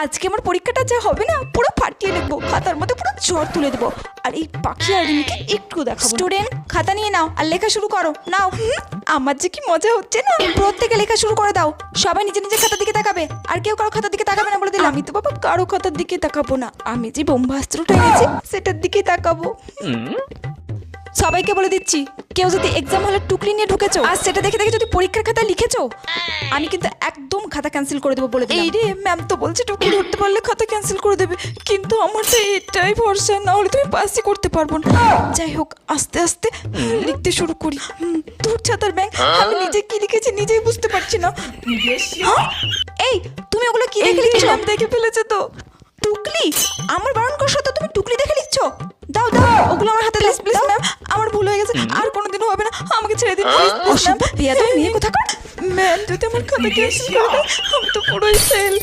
আজকে আমার পরীক্ষাটা যা হবে না পুরো ফাটিয়ে লিখবো, খাতার মধ্যে পুরো জ্বর তুলে দেবো। আর এই পাখি আর রিমিকে একটু দেখাবো। স্টুডেন্ট খাতা নিয়ে নাও আর লেখা শুরু করো। নাও। আমার যে কি মজা হচ্ছে না। প্রত্যেকে লেখা শুরু করে দাও। সবাই নিজের নিজের খাতার দিকে তাকাবে, আর কেউ কারো খাতার দিকে তাকাবে না বলে দিলাম। আমি তো বাবা কারো খাতার দিকে তাকাবো না, আমি যে ব্রহ্মাস্ত্রটা এনেছি সেটার দিকে তাকাবো। সবাইকে বলে দিচ্ছি, কেউ যদি এক্সাম হলে টুকরি নিয়ে ঢুকেছো আর সেটা দেখে দেখে যদি পরীক্ষার খাতায় লিখেছো, আমি কিন্তু একদম খাতা ক্যান্সেল করে দেবো বলে দিলাম। এই রে, ম্যাম তো বলছে টুকরি ধরতে পারলে খাতা ক্যান্সেল করে দেবে, কিন্তু আমার তো এটাই ভরসা, না হলে তুমি পাসই করতে পারবো না। যাই হোক, আস্তে আস্তে লিখতে শুরু করি। তোর ছাতার ব্যাগ, আমি নিজে কি লিখেছি নিজেই বুঝতে পারছি না। এই তুমি ওগুলো কি দেখে লিখছো? দেখে ফেলেছে তো। টুকলি? আমার বারণ করছো তো তুমি টুকলি দেখে লিখছো? দাও দাও ওগুলো আমার হাতে। প্লিজ প্লিজ ম্যাম, আমার ভুল হয়ে গেছে, আর কোনোদিনও হবে না, আমাকে ছেড়ে দিন প্লিজ ম্যাম। রিয়া তুমি নিয়ে কোথাকার? ম্যাম যদি আমার খাতা ক্যান্সেল করে দেয় আমি তো পুরোই ফেল।